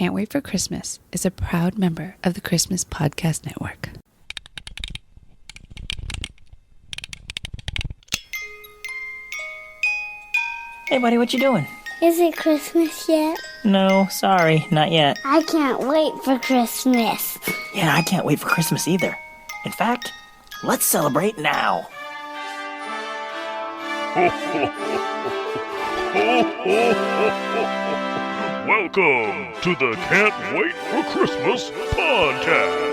Can't Wait for Christmas is a proud member of the Christmas Podcast Network. Hey, buddy, what you doing? Is it Christmas yet? No, sorry, not yet. I can't wait for Christmas. Yeah, I can't wait for Christmas either. In fact, let's celebrate now. Welcome to the Can't Wait for Christmas podcast.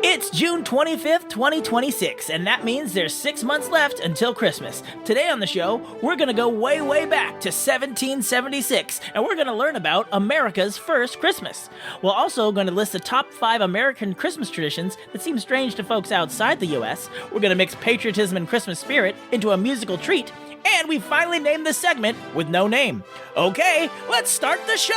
It's June 25th, 2026, and that means there's 6 months left until Christmas. Today on the show, we're going to go way, way back to 1776, and we're going to learn about America's first Christmas. We're also going to list the top 5 American Christmas traditions that seem strange to folks outside the U.S. We're going to mix patriotism and Christmas spirit into a musical treat, and we finally named this segment with no name. Okay, let's start the show!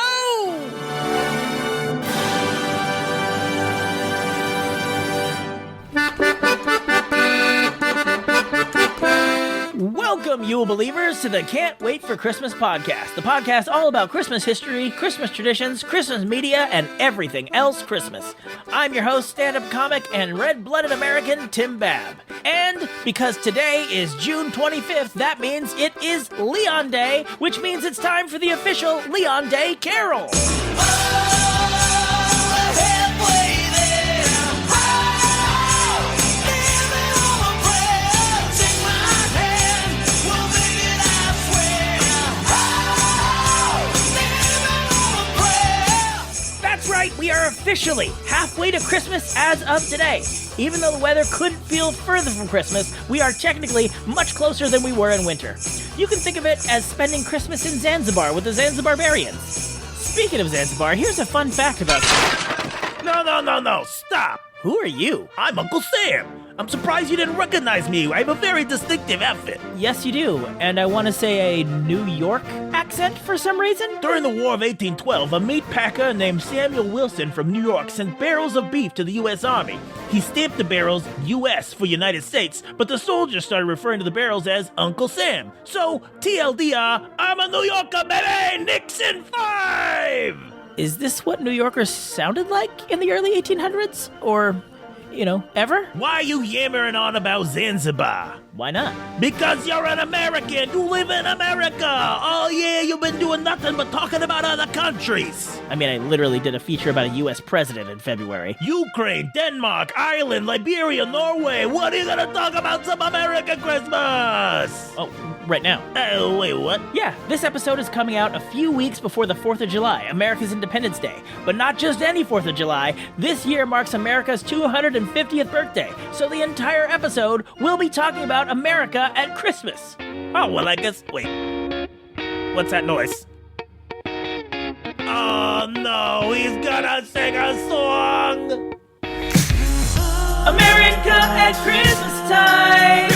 Welcome, Yule believers, to the Can't Wait for Christmas podcast, the podcast all about Christmas history, Christmas traditions, Christmas media, and everything else Christmas. I'm your host, stand-up comic, and red-blooded American, Tim Babb. And because today is June 25th, that means it is Leon Day, which means it's time for the official Leon Day Carol. We are officially halfway to Christmas as of today. Even though the weather couldn't feel further from Christmas, we are technically much closer than we were in winter. You can think of it as spending Christmas in Zanzibar with the Zanzibarians. Speaking of Zanzibar, here's a fun fact about No, stop! Who are you? I'm Uncle Sam. I'm surprised you didn't recognize me. I have a very distinctive outfit. Yes, you do, and I want to say a New York accent for some reason? During the War of 1812, a meat packer named Samuel Wilson from New York sent barrels of beef to the U.S. Army. He stamped the barrels U.S. for United States, but the soldiers started referring to the barrels as Uncle Sam. So, TLDR, I'm a New Yorker, baby! Nixon 5! Is this what New Yorkers sounded like in the early 1800s? Or, ever? Why are you yammering on about Zanzibar? Why not? Because you're an American! You live in America! Oh yeah, you've been doing nothing but talking about other countries! I mean, I literally did a feature about a U.S. president in February. Ukraine, Denmark, Ireland, Liberia, Norway! What are you gonna talk about some American Christmas? Oh, right now. Wait, what? Yeah, this episode is coming out a few weeks before the 4th of July, America's Independence Day. But not just any 4th of July. This year marks America's 250th birthday, so the entire episode will be talking about America at Christmas. Oh, well, I guess... Wait. What's that noise? Oh, no, he's gonna sing a song! America at Christmas time.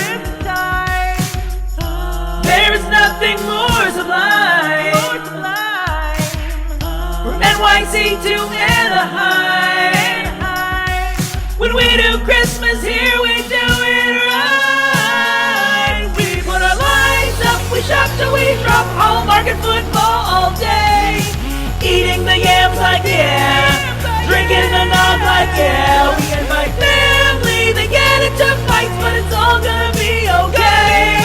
There is nothing more sublime. From NYC to Anaheim. When we do Christmas here, we do it right. We put our lights up, we shop till we drop, Hallmark and football all day. Eating the yams like yeah, drinking the nog like yeah. We invite family, they get into fights, but it's all gonna be okay.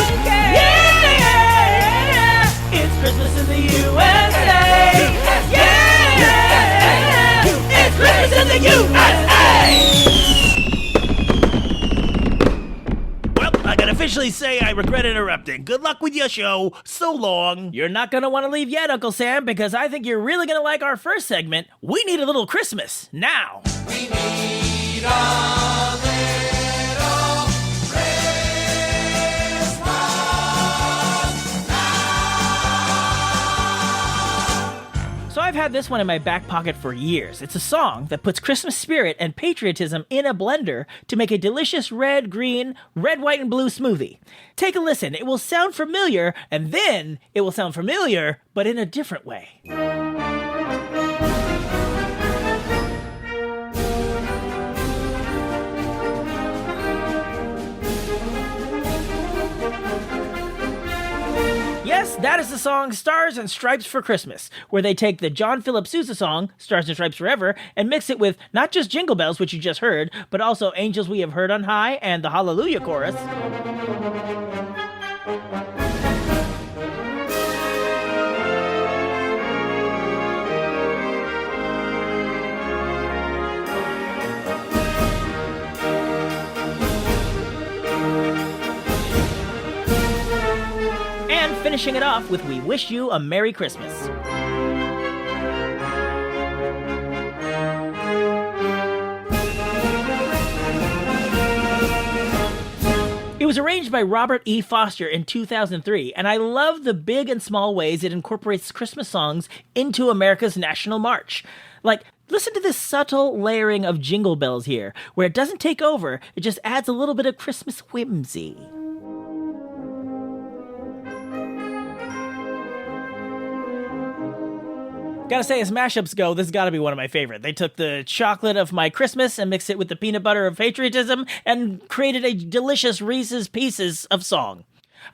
Yeah, it's Christmas in the USA. Yeah, it's Christmas in the USA. I can officially say I regret interrupting. Good luck with your show. So long. You're not going to want to leave yet, Uncle Sam, because I think you're really going to like our first segment. We need a little Christmas now. We need a little Christmas now. So I've had this one in my back pocket for years. It's a song that puts Christmas spirit and patriotism in a blender to make a delicious red, green, red, white, and blue smoothie. Take a listen. It will sound familiar, and then it will sound familiar, but in a different way. Yes, that is the song Stars and Stripes for Christmas, where they take the John Philip Sousa song, Stars and Stripes Forever, and mix it with not just Jingle Bells, which you just heard, but also Angels We Have Heard on High and the Hallelujah chorus. Finishing it off with We Wish You a Merry Christmas. It was arranged by Robert E. Foster in 2003, and I love the big and small ways it incorporates Christmas songs into America's national march. Like, listen to this subtle layering of Jingle Bells here, where it doesn't take over, it just adds a little bit of Christmas whimsy. Gotta say, as mashups go, this has gotta be one of my favorite. They took the chocolate of My Christmas and mixed it with the peanut butter of patriotism and created a delicious Reese's Pieces of song.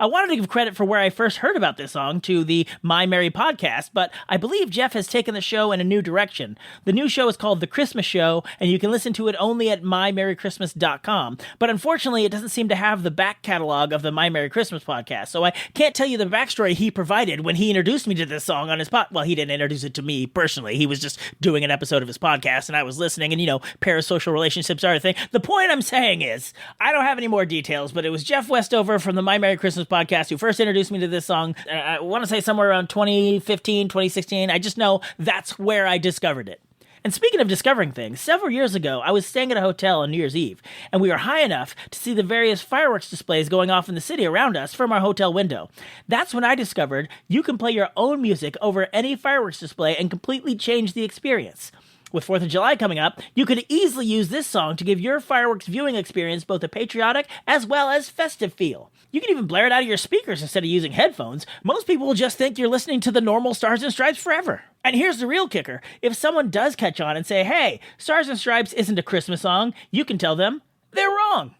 I wanted to give credit for where I first heard about this song to the My Merry podcast, but I believe Jeff has taken the show in a new direction. The new show is called The Christmas Show, and you can listen to it only at mymerrychristmas.com. But unfortunately, it doesn't seem to have the back catalog of the My Merry Christmas podcast, so I can't tell you the backstory he provided when he introduced me to this song on his Well, he didn't introduce it to me personally. He was just doing an episode of his podcast, and I was listening, and parasocial relationships are a thing. The point I'm saying is, I don't have any more details, but it was Jeff Westover from the My Merry Christmas podcast who first introduced me to this song. I want to say somewhere around 2015, 2016. I just know that's where I discovered it. And speaking of discovering things, several years ago, I was staying at a hotel on New Year's Eve, and we were high enough to see the various fireworks displays going off in the city around us from our hotel window. That's when I discovered you can play your own music over any fireworks display and completely change the experience. With 4th of July coming up, you could easily use this song to give your fireworks viewing experience both a patriotic as well as festive feel. You can even blare it out of your speakers instead of using headphones. Most people will just think you're listening to the normal Stars and Stripes Forever. And here's the real kicker. If someone does catch on and say, hey, Stars and Stripes isn't a Christmas song, you can tell them they're wrong.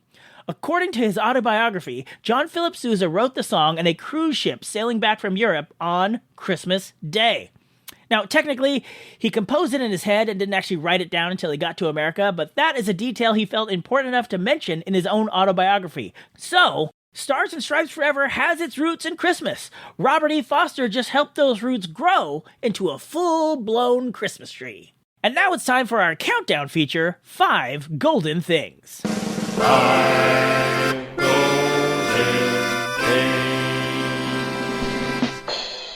According to his autobiography, John Philip Sousa wrote the song on a cruise ship sailing back from Europe on Christmas Day. Now, technically, he composed it in his head and didn't actually write it down until he got to America, but that is a detail he felt important enough to mention in his own autobiography. So, Stars and Stripes Forever has its roots in Christmas. Robert E. Foster just helped those roots grow into a full-blown Christmas tree. And now it's time for our countdown feature, 5 Golden Things. 5 golden things.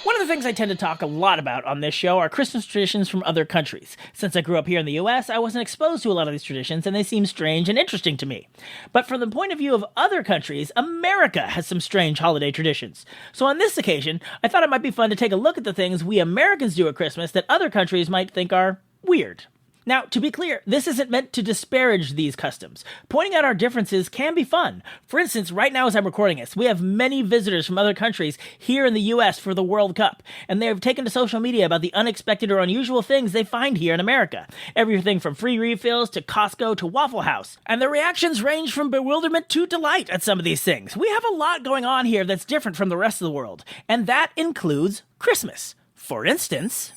One of the things I tend to talk a lot about on this show are Christmas traditions from other countries. Since I grew up here in the US, I wasn't exposed to a lot of these traditions, and they seem strange and interesting to me. But from the point of view of other countries, America has some strange holiday traditions. So on this occasion, I thought it might be fun to take a look at the things we Americans do at Christmas that other countries might think are weird. Now, to be clear, this isn't meant to disparage these customs. Pointing out our differences can be fun. For instance, right now as I'm recording this, we have many visitors from other countries here in the US for the World Cup, and they have taken to social media about the unexpected or unusual things they find here in America. Everything from free refills to Costco to Waffle House. And the reactions range from bewilderment to delight at some of these things. We have a lot going on here that's different from the rest of the world, and that includes Christmas. For instance,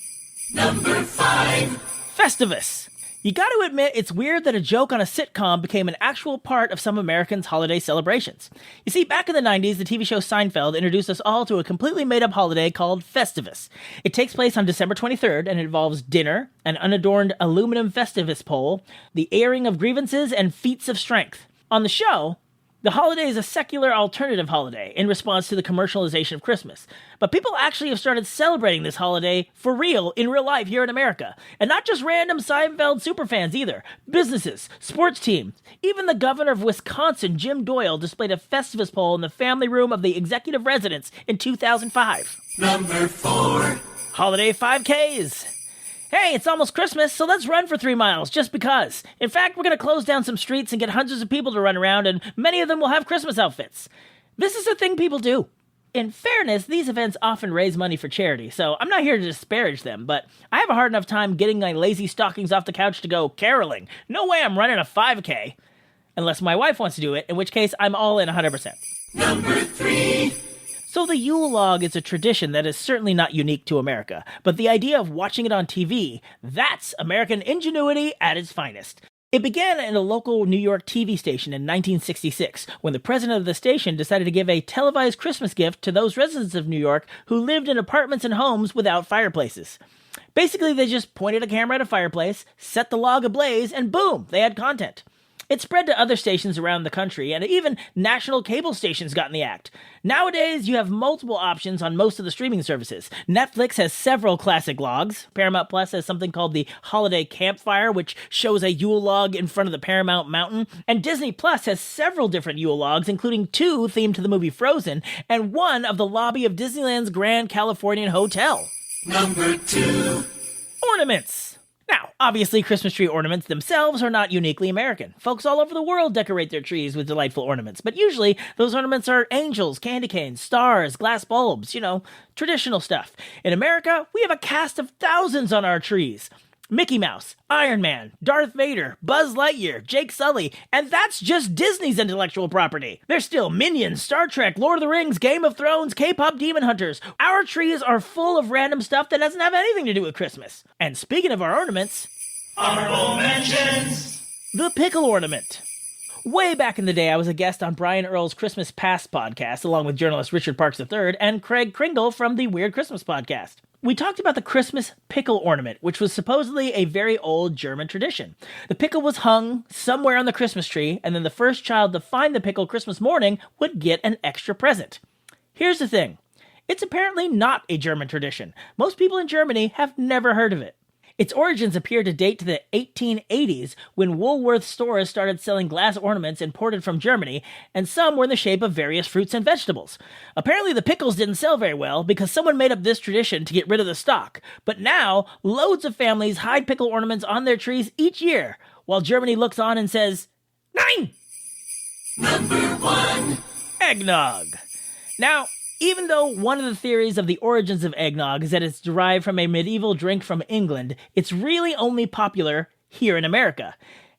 Number 5. Festivus. You gotta admit, it's weird that a joke on a sitcom became an actual part of some Americans' holiday celebrations. You see, back in the 90s, the TV show Seinfeld introduced us all to a completely made-up holiday called Festivus. It takes place on December 23rd and involves dinner, an unadorned aluminum Festivus pole, the airing of grievances, and feats of strength. On the show, the holiday is a secular alternative holiday in response to the commercialization of Christmas. But people actually have started celebrating this holiday for real, in real life here in America. And not just random Seinfeld superfans either. Businesses, sports teams, even the governor of Wisconsin, Jim Doyle, displayed a Festivus pole in the family room of the executive residence in 2005. Number 4. Holiday 5Ks. Hey, it's almost Christmas, so let's run for 3 miles, just because. In fact, we're going to close down some streets and get hundreds of people to run around, and many of them will have Christmas outfits. This is a thing people do. In fairness, these events often raise money for charity, so I'm not here to disparage them, but I have a hard enough time getting my lazy stockings off the couch to go caroling. No way I'm running a 5K. Unless my wife wants to do it, in which case I'm all in 100%. Number 3. So the Yule log is a tradition that is certainly not unique to America, but the idea of watching it on TV, that's American ingenuity at its finest. It began in a local New York TV station in 1966, when the president of the station decided to give a televised Christmas gift to those residents of New York who lived in apartments and homes without fireplaces. Basically, they just pointed a camera at a fireplace, set the log ablaze, and boom, they had content. It spread to other stations around the country, and even national cable stations got in the act. Nowadays, you have multiple options on most of the streaming services. Netflix has several classic logs. Paramount Plus has something called the Holiday Campfire, which shows a Yule log in front of the Paramount Mountain. And Disney Plus has several different Yule logs, including 2 themed to the movie Frozen, and 1 of the lobby of Disneyland's Grand Californian Hotel. Number 2. Ornaments. Now, obviously, Christmas tree ornaments themselves are not uniquely American. Folks all over the world decorate their trees with delightful ornaments, but usually those ornaments are angels, candy canes, stars, glass bulbs, traditional stuff. In America, we have a cast of thousands on our trees. Mickey Mouse, Iron Man, Darth Vader, Buzz Lightyear, Jake Sully, and that's just Disney's intellectual property. There's still Minions, Star Trek, Lord of the Rings, Game of Thrones, K-pop demon hunters. Our trees are full of random stuff that doesn't have anything to do with Christmas. And speaking of our ornaments, Honorable mentions. the pickle ornament. Way back in the day, I was a guest on Brian Earl's Christmas Past podcast, along with journalist Richard Parks III and Craig Kringle from the Weird Christmas podcast. We talked about the Christmas pickle ornament, which was supposedly a very old German tradition. The pickle was hung somewhere on the Christmas tree, and then the first child to find the pickle Christmas morning would get an extra present. Here's the thing. It's apparently not a German tradition. Most people in Germany have never heard of it. Its origins appear to date to the 1880s, when Woolworth stores started selling glass ornaments imported from Germany, and some were in the shape of various fruits and vegetables. Apparently the pickles didn't sell very well because someone made up this tradition to get rid of the stock, but now loads of families hide pickle ornaments on their trees each year, while Germany looks on and says, "Nein!" Number 1. Eggnog. Now, even though one of the theories of the origins of eggnog is that it's derived from a medieval drink from England, it's really only popular here in America.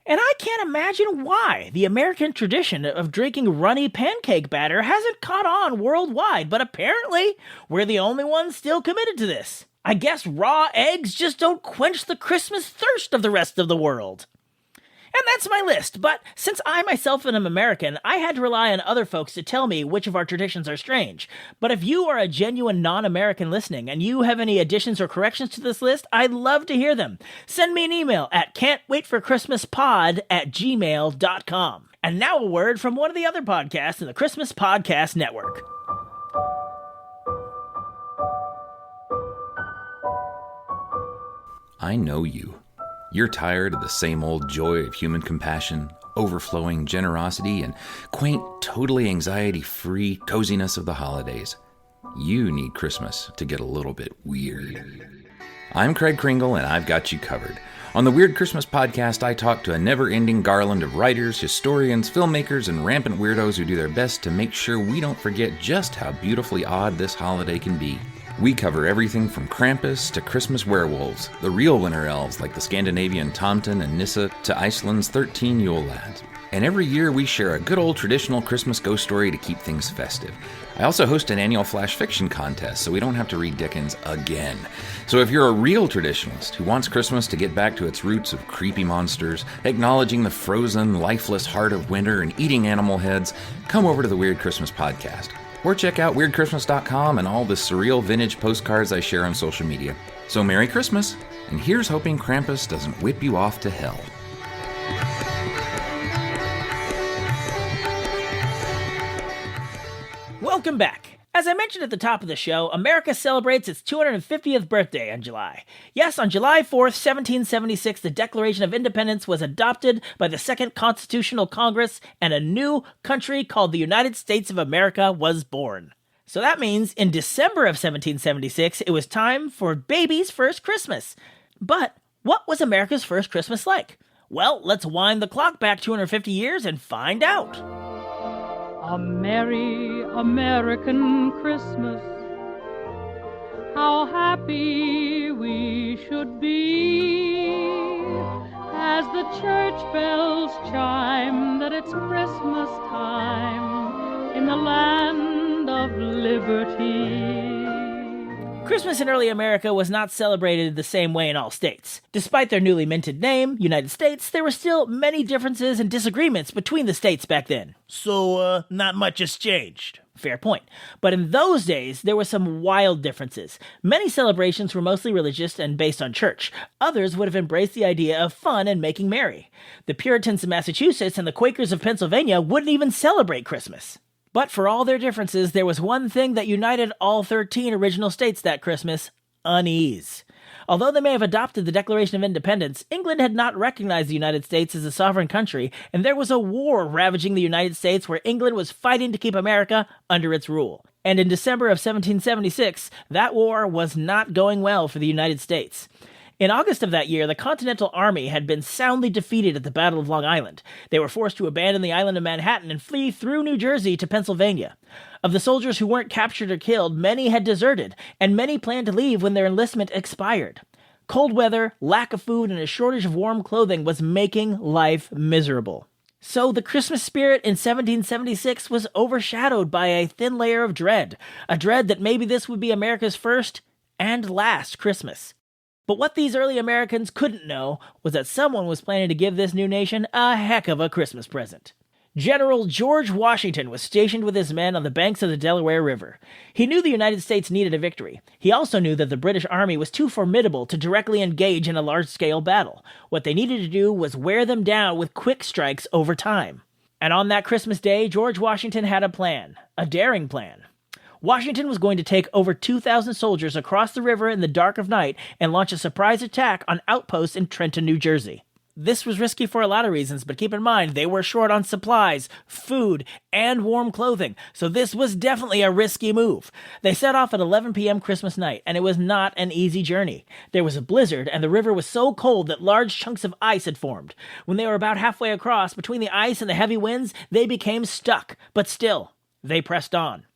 And I can't imagine why the American tradition of drinking runny pancake batter hasn't caught on worldwide, but apparently we're the only ones still committed to this. I guess raw eggs just don't quench the Christmas thirst of the rest of the world. And that's my list, but since I myself am American, I had to rely on other folks to tell me which of our traditions are strange. But if you are a genuine non-American listening and you have any additions or corrections to this list, I'd love to hear them. Send me an email at can'twaitforchristmaspod@gmail.com. And now a word from one of the other podcasts in the Christmas Podcast Network. I know you. You're tired of the same old joy of human compassion, overflowing generosity, and quaint, totally anxiety-free coziness of the holidays. You need Christmas to get a little bit weird. I'm Craig Kringle, and I've got you covered. On the Weird Christmas Podcast, I talk to a never-ending garland of writers, historians, filmmakers, and rampant weirdos who do their best to make sure we don't forget just how beautifully odd this holiday can be. We cover everything from Krampus to Christmas werewolves, the real winter elves like the Scandinavian Tomten and Nissa, to Iceland's 13 Yule lads. And every year we share a good old traditional Christmas ghost story to keep things festive. I also host an annual flash fiction contest, so we don't have to read Dickens again. So if you're a real traditionalist who wants Christmas to get back to its roots of creepy monsters, acknowledging the frozen, lifeless heart of winter and eating animal heads, come over to the Weird Christmas Podcast. Or check out WeirdChristmas.com and all the surreal vintage postcards I share on social media. So Merry Christmas, and here's hoping Krampus doesn't whip you off to hell. Welcome back. As I mentioned at the top of the show, America celebrates its 250th birthday in July. Yes, on July 4th, 1776, the Declaration of Independence was adopted by the Second Constitutional Congress, and a new country called the United States of America was born. So that means in December of 1776, it was time for baby's first Christmas. But what was America's first Christmas like? Well, let's wind the clock back 250 years and find out. A merry American Christmas, how happy we should be, as the church bells chime that it's Christmas time in the land of liberty. Christmas in early America was not celebrated the same way in all states. Despite their newly minted name, United States, there were still many differences and disagreements between the states back then. So, not much has changed. Fair point. But in those days, there were some wild differences. Many celebrations were mostly religious and based on church. Others would have embraced the idea of fun and making merry. The Puritans of Massachusetts and the Quakers of Pennsylvania wouldn't even celebrate Christmas. But for all their differences, there was one thing that united all 13 original states that Christmas: unease. Although they may have adopted the Declaration of Independence, England had not recognized the United States as a sovereign country, and there was a war ravaging the United States where England was fighting to keep America under its rule. And in December of 1776, that war was not going well for the United States. In August of that year, the Continental Army had been soundly defeated at the Battle of Long Island. They were forced to abandon the island of Manhattan and flee through New Jersey to Pennsylvania. Of the soldiers who weren't captured or killed, many had deserted, and many planned to leave when their enlistment expired. Cold weather, lack of food, and a shortage of warm clothing was making life miserable. So the Christmas spirit in 1776 was overshadowed by a thin layer of dread, a dread that maybe this would be America's first and last Christmas. But what these early Americans couldn't know was that someone was planning to give this new nation a heck of a Christmas present. General George Washington was stationed with his men on the banks of the Delaware River. He knew the United States needed a victory. He also knew that the British Army was too formidable to directly engage in a large-scale battle. What they needed to do was wear them down with quick strikes over time. And on that Christmas day, George Washington had a plan, a daring plan. Washington was going to take over 2,000 soldiers across the river in the dark of night and launch a surprise attack on outposts in Trenton, New Jersey. This was risky for a lot of reasons, but keep in mind, they were short on supplies, food, and warm clothing, so this was definitely a risky move. They set off at 11 p.m. Christmas night, and it was not an easy journey. There was a blizzard, and the river was so cold that large chunks of ice had formed. When they were about halfway across, between the ice and the heavy winds, they became stuck, but still, they pressed on.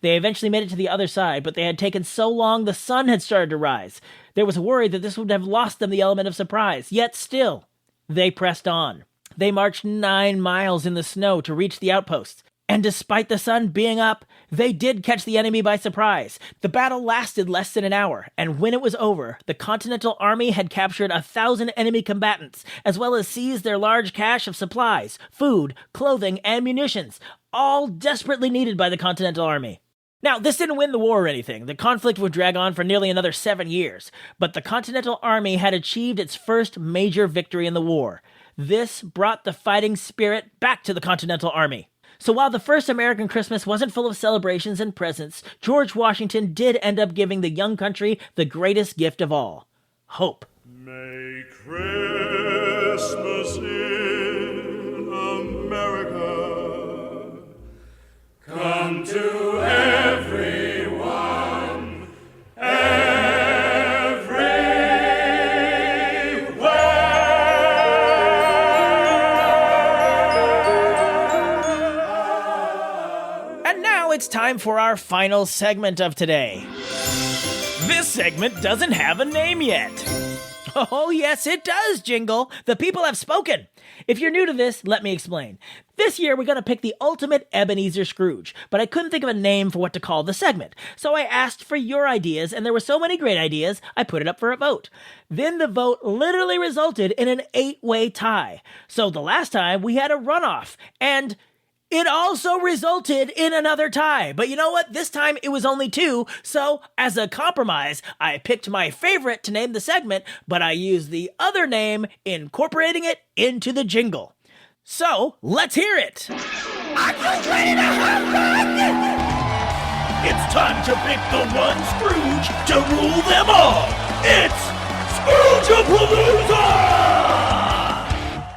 They eventually made it to the other side, but they had taken so long the sun had started to rise. There was a worry that this would have lost them the element of surprise, yet still, they pressed on. They marched 9 miles in the snow to reach the outposts, and despite the sun being up, they did catch the enemy by surprise. The battle lasted less than an hour, and when it was over, the Continental Army had captured 1,000 enemy combatants, as well as seized their large cache of supplies, food, clothing, and munitions, all desperately needed by the Continental Army. Now, this didn't win the war or anything. The conflict would drag on for nearly another 7 years, but the Continental Army had achieved its first major victory in the war. This brought the fighting spirit back to the Continental Army. So while the first American Christmas wasn't full of celebrations and presents, George Washington did end up giving the young country the greatest gift of all: hope. May Christmas in America come to everyone, And now it's time for our final segment of today. This segment doesn't have a name yet. Oh, yes, it does, Jingle. The people have spoken. If you're new to this, let me explain. This year, we're going to pick the ultimate Ebenezer Scrooge, but I couldn't think of a name for what to call the segment. So I asked for your ideas, and there were so many great ideas, I put it up for a vote. Then the vote literally resulted in an 8-way tie. So the last time, we had a runoff, and it also resulted in another tie. But you know what? This time it was only 2, so as a compromise, I picked my favorite to name the segment, but I used the other name, incorporating it into the jingle. So, let's hear it! Are you ready to have fun? It's time to pick the one Scrooge to rule them all! It's Scrooge-a-Palooza!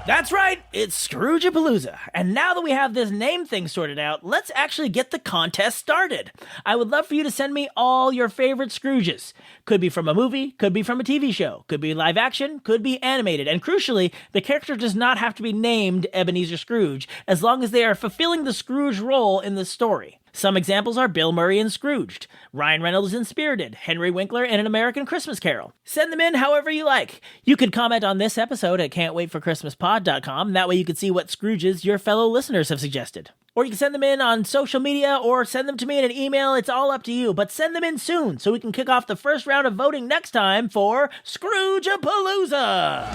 That's right, it's Scrooge-a-Palooza. And now that we have this name thing sorted out, let's actually get the contest started. I would love for you to send me all your favorite Scrooges. Could be from a movie, could be from a TV show, could be live action, could be animated. And crucially, the character does not have to be named Ebenezer Scrooge, as long as they are fulfilling the Scrooge role in the story. Some examples are Bill Murray in Scrooged, Ryan Reynolds in Spirited, Henry Winkler in An American Christmas Carol. Send them in however you like. You could comment on this episode at can'twaitforchristmaspod.com. That way you can see what Scrooges your fellow listeners have suggested. Or you can send them in on social media or send them to me in an email. It's all up to you, but send them in soon so we can kick off the first round of voting next time for Scrooge-a-Palooza!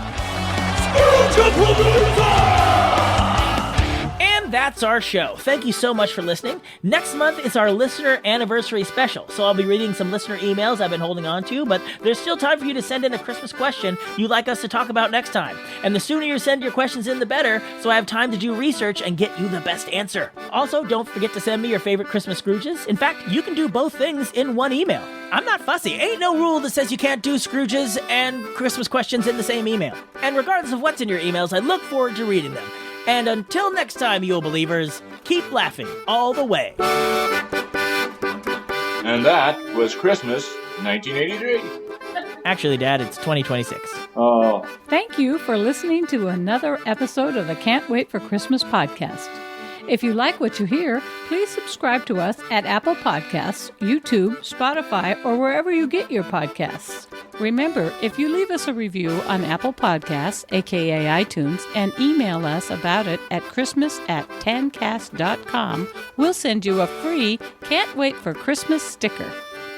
Scrooge-a-Palooza! And that's our show. Thank you so much for listening. Next month is our listener anniversary special, so I'll be reading some listener emails I've been holding on to, but there's still time for you to send in a Christmas question you'd like us to talk about next time. And the sooner you send your questions in, the better, so I have time to do research and get you the best answer. Also, don't forget to send me your favorite Christmas Scrooges. In fact, you can do both things in one email. I'm not fussy. Ain't no rule that says you can't do Scrooges and Christmas questions in the same email. And regardless of what's in your emails, I look forward to reading them. And until next time, you believers, keep laughing all the way. And that was Christmas 1983. Actually, Dad, it's 2026. Oh. Thank you for listening to another episode of the Can't Wait for Christmas podcast. If you like what you hear, please subscribe to us at Apple Podcasts, YouTube, Spotify, or wherever you get your podcasts. Remember, if you leave us a review on Apple Podcasts, aka iTunes, and email us about it at christmas@tancast.com, we'll send you a free Can't Wait for Christmas sticker.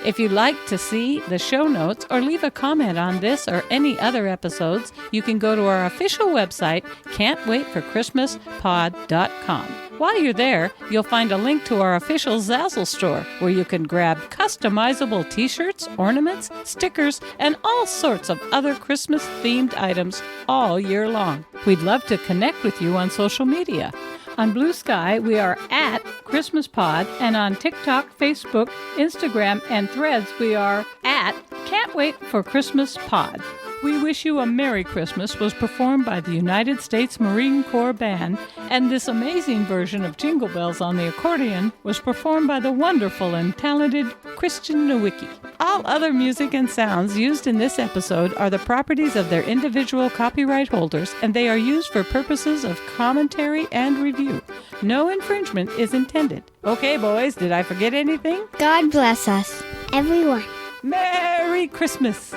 If you'd like to see the show notes or leave a comment on this or any other episodes, you can go to our official website, can'twaitforchristmaspod.com. While you're there, you'll find a link to our official Zazzle store, where you can grab customizable t-shirts, ornaments, stickers, and all sorts of other Christmas-themed items all year long. We'd love to connect with you on social media. On Blue Sky, we are at Christmas Pod, and on TikTok, Facebook, Instagram, and Threads, we are at Can't Wait for Christmas Pod. We Wish You a Merry Christmas was performed by the United States Marine Corps Band, and this amazing version of Jingle Bells on the accordion was performed by the wonderful and talented Christian Nowicki. All other music and sounds used in this episode are the properties of their individual copyright holders, and they are used for purposes of commentary and review. No infringement is intended. Okay, boys, did I forget anything? God bless us, everyone. Merry Christmas!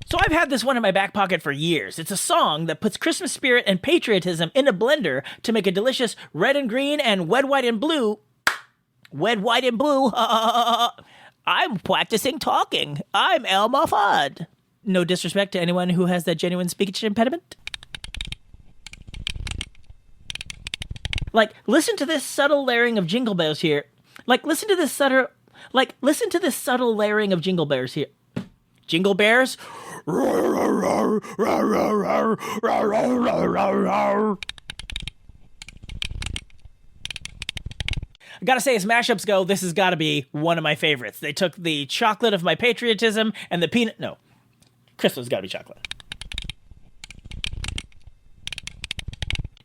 So I've had this one in my back pocket for years. It's a song that puts Christmas spirit and patriotism in a blender to make a delicious red and green and wed, white, and blue. Wed, white, and blue. I'm practicing talking. I'm Elmo Fudd. No disrespect to anyone who has that genuine speech impediment. Like, listen to this subtle layering of jingle bells here. Listen to this subtle layering of jingle bells here. Jingle bears. I gotta say, as mashups go, this has gotta be one of my favorites. They took the chocolate of my patriotism and the peanut. No, Christmas gotta be chocolate.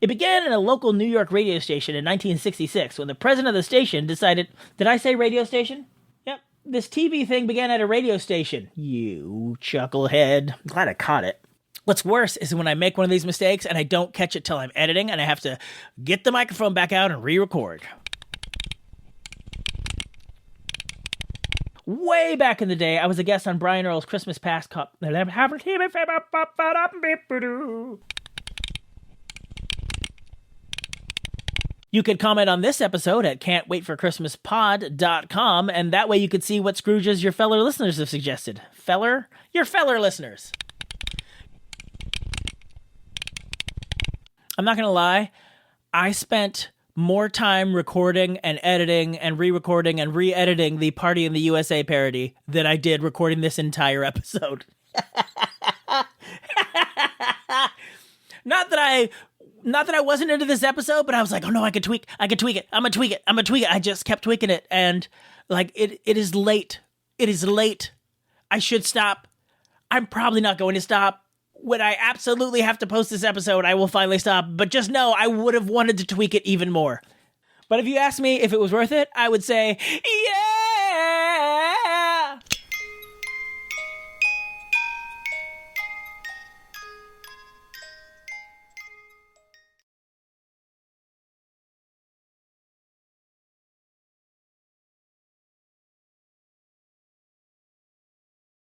It began in a local New York radio station in 1966 when the president of the station decided... Did I say radio station? Yep. This TV thing began at a radio station. You chucklehead. I'm glad I caught it. What's worse is when I make one of these mistakes and I don't catch it till I'm editing and I have to get the microphone back out and re-record. Way back in the day, I was a guest on Brian Earl's Christmas Past Cup. You could comment on this episode at can'twaitforchristmaspod.com, and that way you could see what Scrooges your feller listeners have suggested. Your feller listeners. I'm not going to lie, I spent more time recording and editing and re-recording and re-editing the Party in the USA parody than I did recording this entire episode. Not that I wasn't into this episode, but I was like, oh no, I could tweak it. I'm gonna tweak it. I just kept tweaking it. And like, it is late. It is late. I should stop. I'm probably not going to stop. When I absolutely have to post this episode, I will finally stop. But just know, I would have wanted to tweak it even more. But if you ask me if it was worth it, I would say, yeah!